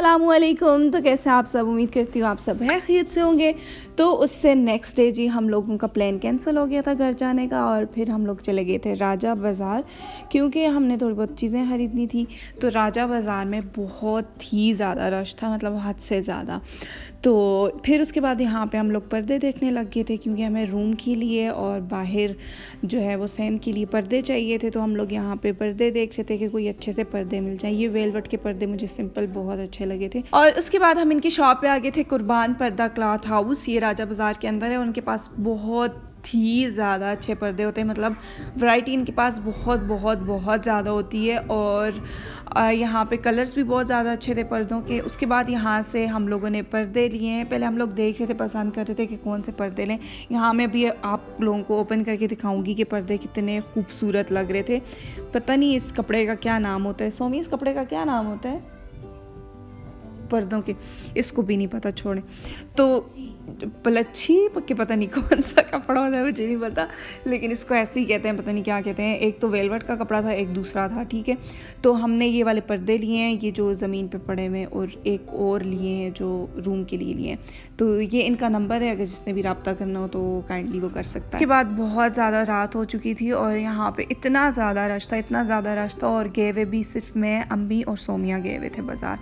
अस्सलामुअलैकुम। तो कैसे आप सब, उम्मीद करती हूँ आप सब है खैरियत से होंगे। तो उससे नेक्स्ट डे जी हम लोगों का प्लान कैंसिल हो गया था घर जाने का, और फिर हम लोग चले गए थे राजा बाज़ार, क्योंकि हमने थोड़ी बहुत चीज़ें ख़रीदनी थी। तो राजा बाज़ार में बहुत ही ज़्यादा रश था, मतलब हद से ज़्यादा। तो फिर उसके बाद यहाँ पे हम लोग पर्दे देखने लग गए थे, क्योंकि हमें रूम के लिए और बाहर जो है वो सहन के लिए पर्दे चाहिए थे। तो हम लोग यहाँ पे पर्दे देख रहे थे कि कोई अच्छे से पर्दे मिल जाए। ये वेलवेट के पर्दे मुझे सिंपल बहुत अच्छे लगे थे। और उसके बाद हम इनकी शॉप पे आ गए थे, कुर्बान पर्दा क्लॉथ हाउस, ये राजा बाज़ार के अंदर है। उनके पास बहुत ही ज़्यादा अच्छे पर्दे होते हैं, मतलब वैरायटी इनके पास बहुत बहुत बहुत ज़्यादा होती है। और यहाँ पे कलर्स भी बहुत ज़्यादा अच्छे थे पर्दों के। उसके बाद यहाँ से हम लोगों ने पर्दे लिए हैं। पहले हम लोग देख रहे थे, पसंद कर रहे थे कि कौन से पर्दे लें। यहाँ मैं भी आप लोगों को ओपन करके दिखाऊंगी कि पर्दे कितने खूबसूरत लग रहे थे। पता नहीं इस कपड़े का क्या नाम होता है। सोमी, इस कपड़े का क्या नाम होता है? पर्दों के इसको भी नहीं पता, छोड़ें। तो पलच्छी के पता नहीं कौन सा कपड़ा होता है, मुझे नहीं पता, लेकिन इसको ऐसे ही कहते हैं, पता नहीं क्या कहते हैं। एक तो वेलवेट का कपड़ा था, एक दूसरा था, ठीक है। तो हमने ये वाले पर्दे लिए हैं, ये जो ज़मीन पे पड़े हुए, और एक और लिए हैं जो रूम के लिए लिए हैं। तो ये इनका नंबर है, अगर जिसने भी रब्ता करना हो तो काइंडली वो कर सकता है। उसके बाद बहुत ज़्यादा रात हो चुकी थी और यहाँ पर इतना ज़्यादा रश था, इतना ज़्यादा रश था। और गए हुए भी सिर्फ मैं, अम्मी और सोमिया गए हुए थे बाज़ार।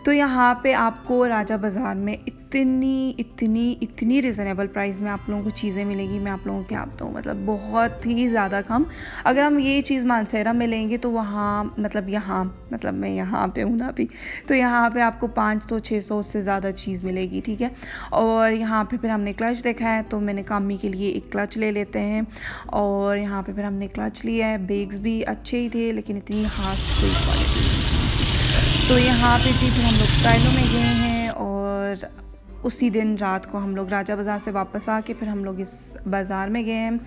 तो यहाँ पे आपको राजा बाज़ार में इतनी रिजनेबल प्राइस में आप लोगों को चीज़ें मिलेगी। मैं आप लोगों को क्या बताऊँ, मतलब बहुत ही ज़्यादा कम। अगर हम ये चीज़ मानसेरा में लेंगे तो वहाँ मतलब मैं यहाँ पे हूँ ना अभी, तो यहाँ पे आपको 500-600 से ज़्यादा चीज़ मिलेगी, ठीक है। और यहाँ पे फिर हमने क्लच देखा है, तो मैंने कामी के लिए एक क्लच ले लेते हैं। और यहाँ पे फिर हमने क्लच लिया है। बैग्स भी अच्छे ही थे, लेकिन इतनी ख़ास कोई क्वालिटी नहीं थी। तो यहाँ पे जी फिर हम लोग स्टाइलों में गए हैं, और उसी दिन रात को हम लोग राजा बाज़ार से वापस आके फिर हम लोग इस बाज़ार में गए हैं।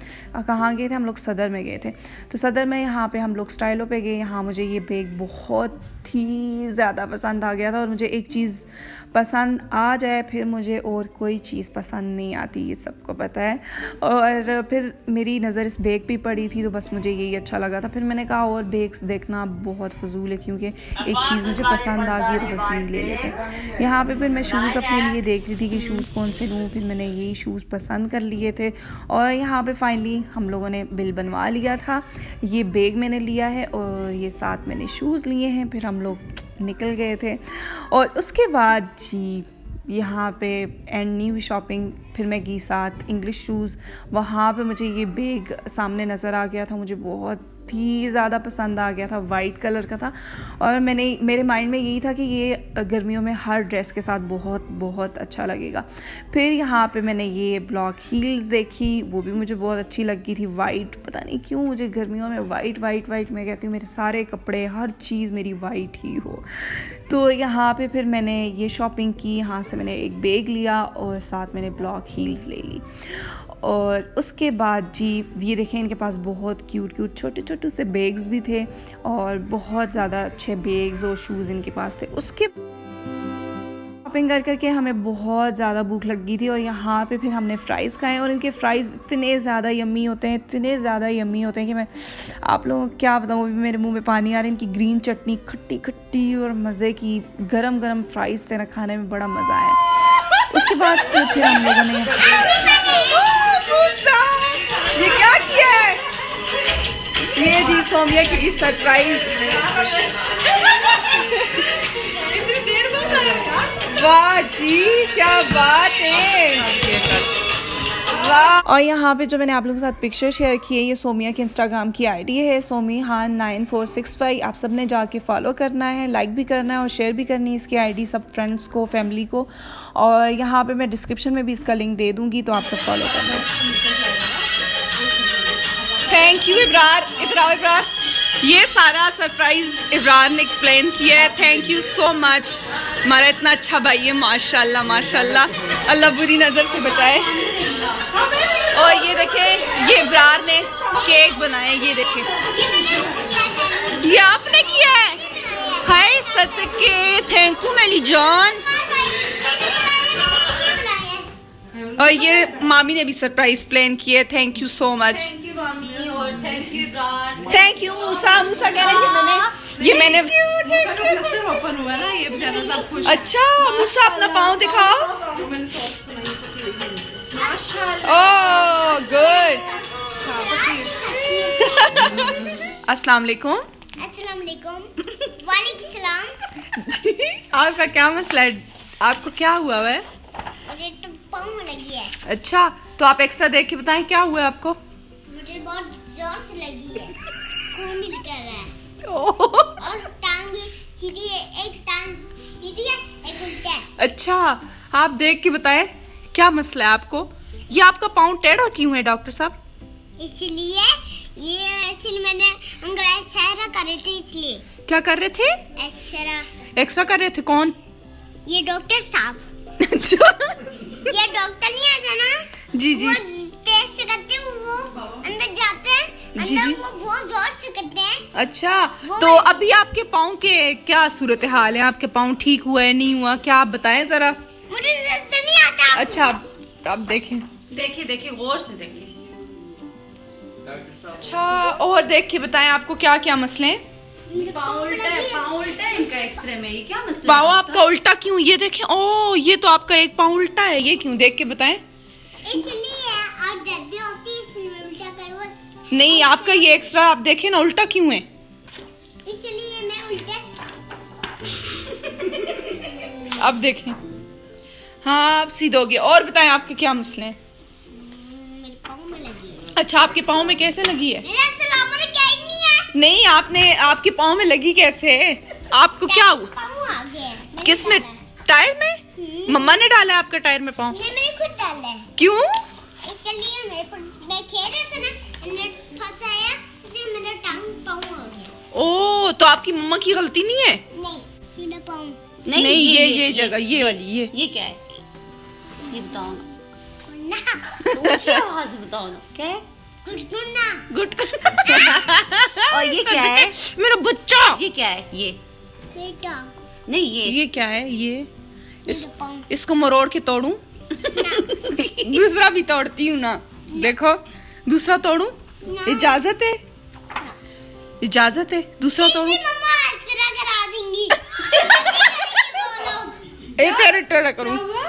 कहाँ गए थे हम लोग? सदर में गए थे। तो सदर में यहाँ पे हम लोग स्टाइलों पे गए। यहाँ मुझे ये बैग बहुत ही ज़्यादा पसंद आ गया था, और मुझे एक चीज़ पसंद आ जाए फिर मुझे और कोई चीज़ पसंद नहीं आती, ये सबको पता है। और फिर मेरी नज़र इस बैग पे पड़ी थी, तो बस मुझे यही अच्छा लगा था। फिर मैंने कहा और बैग्स देखना बहुत फजूल है, क्योंकि एक चीज़ मुझे पसंद आ गई तो बस यही ले लेते हैं। यहाँ पे फिर मैं शूज़ अपने लिए देख रही थी कि शूज़ कौन से लूँ। फिर मैंने यही शूज़ पसंद कर लिए थे, और यहाँ पे फाइनली हम लोगों ने बिल बनवा लिया था। ये बैग मैंने लिया है, और ये साथ मैंने शूज़ लिए हैं। फिर हम लोग निकल गए थे, और उसके बाद जी यहाँ पे एंड न्यू शॉपिंग फिर मैं गई साथ इंग्लिश शूज़। वहाँ पे मुझे ये बैग सामने नज़र आ गया था, मुझे बहुत ही ज़्यादा पसंद आ गया था, वाइट कलर का था। और मेरे माइंड में यही था कि ये गर्मियों में हर ड्रेस के साथ बहुत बहुत अच्छा लगेगा। फिर यहाँ पे मैंने ये ब्लॉक हील्स देखी, वो भी मुझे बहुत अच्छी लगी थी, वाइट। पता नहीं क्यों मुझे गर्मियों में वाइट मैं कहती हूँ मेरे सारे कपड़े हर चीज़ मेरी वाइट ही हो। तो यहाँ पे फिर मैंने ये शॉपिंग की। यहाँ से मैंने एक बैग लिया और साथ मैंने ब्लॉक हील्स ले ली। और उसके बाद जी ये देखें, इनके पास बहुत क्यूट छोटे से बैग्स भी थे, और बहुत ज़्यादा अच्छे बैग्स और शूज़ इनके पास थे। उसके शॉपिंग करके हमें बहुत ज़्यादा भूख लगी थी, और यहाँ पे फिर हमने फ़्राइज़ खाए। और इनके फ़्राइज़ इतने ज़्यादा यम्मी होते हैं कि मैं आप लोगों को क्या बताऊँ, अभी मेरे मुंह में पानी आ रहा है। इनकी ग्रीन चटनी खट्टी और मज़े की गरम फ़्राइज़ थे ना, खाने में बड़ा मज़ा आया। उसके बाद फिर हम लोगों ने ये क्या किया है, ये जी सोमिया की सरप्राइज। वाह जी, क्या बात है, वाह। और यहाँ पे जो मैंने आप लोगों के साथ पिक्चर शेयर की है, ये सोमिया की इंस्टाग्राम की आईडी है, सोमीहान 9465। आप सब ने जाके फॉलो करना है, लाइक भी करना है और शेयर भी करनी है इसकी आईडी सब फ्रेंड्स को, फैमिली को। और यहाँ पे मैं डिस्क्रिप्शन में भी इसका लिंक दे दूँगी, तो आप सब फॉलो करना। थैंक यू इब्रार, इब्रार, ये सारा सरप्राइज इब्रार ने प्लान किया है। थैंक यू सो मच, हमारा इतना अच्छा भाई है, माशाल्लाह, अल्लाह बुरी नज़र से बचाए। और ये देखें, ये इब्रार ने केक बनाया, ये देखें, ये आपने किया है। हाय सदके, थैंक यू मेरी जान। और ये मामी ने भी सरप्राइज प्लान किया है, thank you so much. Thank you Musa कह रही है मैंने ये मैंने ओपन हुआ ना, ये बेचारा सब खुश। अच्छा मुझसे अपना पाँव दिखाओ। Oh good. अस्सलाम वालेकुम। अस्सलाम वालेकुम। वालेकुम सलाम। आपका क्या मसला है? आपको क्या हुआ है? मुझे तो पाँव में लगी है। अच्छा तो आप एक्स्ट्रा देख के बताएं क्या हुआ है आपको? मुझे बहुत जोर से लगी है, खून भी निकल रहा है ओह, और टांग भी सीधी है, एक टांग सीधी है एक उल्टा है। अच्छा आप देख के बताएं क्या मसला है आपको? ये आपका पाँव टेढ़ा क्यों है डॉक्टर साहब? इसलिए मैंने एक्सरा कर रहे थे, इसलिए। क्या कर रहे थे? एक्स्ट्रा कर रहे थे। कौन? ये डॉक्टर साहब। अच्छा ये डॉक्टर नहीं आता ना, जी जी वो टेस्ट करते हैं, वो अंदर जाते हैं, जी, अंदर जी। वो बहुत जोर से करते हैं। अच्छा तो अभी आपके पाँव के क्या सूरत हाल है? आपके पाँव ठीक हुआ है नहीं हुआ, क्या आप बताएं जरा। मुझे नजर नहीं आता। अच्छा आप देखें। देखिए गौर से देखिए। अच्छा और देख के बताएं आपको क्या क्या मसले हैं? पाँव उल्टा है इनका एक्सरे में, ये क्या मसला पाँव है? आपका उल्टा क्यों? ये देखें, ओ ये तो आपका एक पाँव उल्टा है, ये क्यों? देख के बताएं। इसलिए आप दर्द होती है, इसलिए मैं उल्टा करूँ। नहीं आपका ये एक्स्ट्रा आप देखें ना, उल्टा क्यों है? इसलिए मैं उल्टे। अब देखें, हाँ आप सीधोगे। और बताएं आपके क्या मसले हैं? मेरे पाँव में लगी है। अच्छा आपके पाँव में कैसे लगी है? मेरा सलाम मुझे क्या ही नहीं है। नहीं आपने आपके पाँव में लगी कैसे है? आपको क्या हुआ? पाँव आ गया है। मैंने किस में? डाला है। टायर में? मम्मा ने डाला है आपका टायर में पाँव? नहीं, मैंने खुद डाला है। क्यों? इसलिए मेरे पर मैं खेल रहा था ना, इन्हें फंसाया, इसलिए मेरा टांग पाँव आ गया। ओ तो आपकी मम्मा की गलती नहीं है? नहीं, मेरा पाँव। नहीं ये जगह ये वाली ये क्या है? ये बताओ ना, ना ऊंची आवाज से बताओ ना, क्या है? कुछ सुनना। गुड। और ये क्या है? मेरा बच्चा। ये क्या है? ये बेटा नहीं, ये क्या है? ये मेरा पाँव। इसको मरोड़ के तोड़ूं? दूसरा भी तोड़ती हूँ ना। देखो दूसरा तोड़ूं? ना। इजाजत है? इजाजत है दूसरा तोड़ूं? जी, मम्मा एक्सरा करा देंगी। वो लोग। ए तेरे टेढ़ा करूं? मम्मी।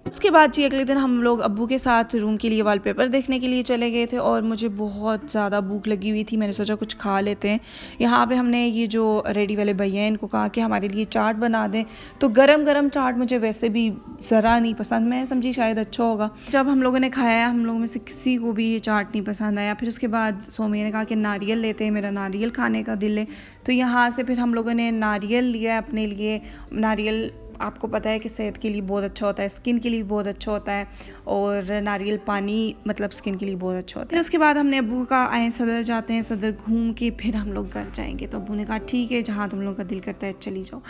उसके बाद जी अगले दिन हम लोग अब्बू के साथ रूम के लिए वॉलपेपर देखने के लिए चले गए थे और मुझे बहुत ज़्यादा भूख लगी हुई थी। मैंने सोचा कुछ खा लेते हैं। यहाँ पे हमने ये जो रेडी वाले भैया हैं इनको कहा कि हमारे लिए चाट बना दें, तो गरम गरम चाट मुझे वैसे भी ज़रा नहीं पसंद, मैं समझी शायद अच्छा होगा। जब हम लोगों ने खाया, हम लोगों में से किसी को भी ये चाट नहीं पसंद आया। फिर उसके बाद सोमिया ने कहा कि नारियल लेते हैं, मेरा नारियल खाने का दिल है। तो यहाँ से फिर हम लोगों ने नारियल लिया अपने लिए। नारियल आपको पता है कि सेहत के लिए बहुत अच्छा होता है, स्किन के लिए बहुत अच्छा होता है, और नारियल पानी मतलब स्किन के लिए बहुत अच्छा होता है। फिर उसके बाद हमने अब्बू का आए सदर जाते हैं, सदर घूम के फिर हम लोग घर जाएंगे। तो अब्बू ने कहा ठीक है, जहाँ तुम लोग का दिल करता है चली जाओ।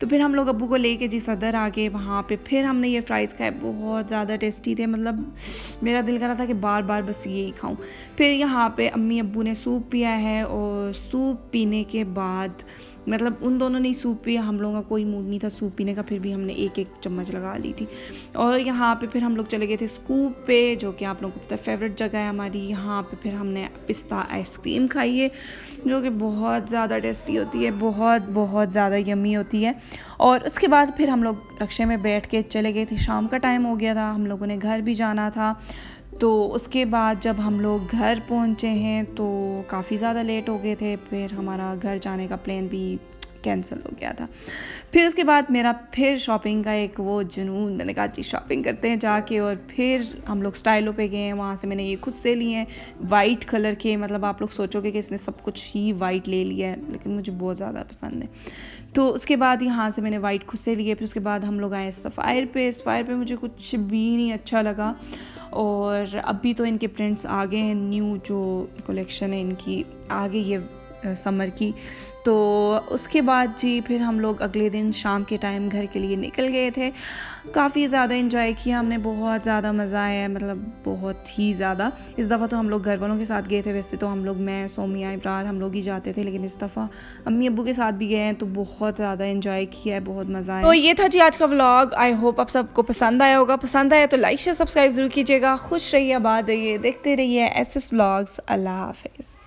तो फिर हम लोग अब्बू को लेके जी सदर आ गए। वहाँ पे फिर हमने ये फ्राइज़ खाए, बहुत ज़्यादा टेस्टी थे, मतलब मेरा दिल कर रहा था कि बार बार बस ये ही खाऊँ। फिर यहाँ पे अम्मी अब्बू ने सूप पिया है, और सूप पीने के बाद मतलब उन दोनों ने सूप पिया, हम लोगों का कोई मूड नहीं था सूप पीने का, फिर भी हमने एक एक चम्मच लगा ली थी। और यहाँ पे फिर हम लोग चले गए थे स्कूप पे, जो कि आप लोगों को पता है फेवरेट जगह है हमारी। यहाँ पे फिर हमने पिस्ता आइसक्रीम खाई है, जो कि बहुत ज़्यादा टेस्टी होती है, बहुत बहुत ज़्यादा यम्मी होती है। और उसके बाद फिर हम लोग रक्शे में बैठ के चले गए थे। शाम का टाइम हो गया था, हम लोगों ने घर भी जाना था। तो उसके बाद जब हम लोग घर पहुंचे हैं तो काफ़ी ज़्यादा लेट हो गए थे, फिर हमारा घर जाने का प्लान भी कैंसिल हो गया था। फिर उसके बाद मेरा फिर शॉपिंग का एक वो जुनून, मैंने कहा जी शॉपिंग करते हैं जाके। और फिर हम लोग स्टाइलों पे गए हैं, वहाँ से मैंने ये खुद से लिए हैं वाइट कलर के। मतलब आप लोग सोचोगे कि इसने सब कुछ ही वाइट ले लिया है, लेकिन मुझे बहुत ज़्यादा पसंद है। तो उसके बाद यहाँ से मैंने वाइट खुद से लिए। फिर उसके बाद हम लोग आए सफ़ायर पे मुझे कुछ भी नहीं अच्छा लगा। और अभी तो इनके प्रिंट्स आ गए हैं, न्यू जो कलेक्शन है इनकी आ गई है समर की। तो उसके बाद जी फिर हम लोग अगले दिन शाम के टाइम घर के लिए निकल गए थे। काफ़ी ज़्यादा एंजॉय किया हमने, बहुत ज़्यादा मज़ा आया, मतलब बहुत ही ज़्यादा। इस दफ़ा तो हम लोग घर वालों के साथ गए थे, वैसे तो हम लोग मैं सोमिया इब्रार हम लोग ही जाते थे, लेकिन इस दफ़ा अम्मी अब्बू के साथ भी गए हैं तो बहुत ज़्यादा एंजॉय किया है, बहुत मज़ा आया। तो ये था जी आज का व्लॉग। आई होप आप सबको पसंद आया होगा। पसंद आया तो लाइक शेयर सब्सक्राइब ज़रूर कीजिएगा। खुश रहिए, आबाद रहिए, देखते रहिए SS व्लॉग्स। अल्लाह हाफिज़।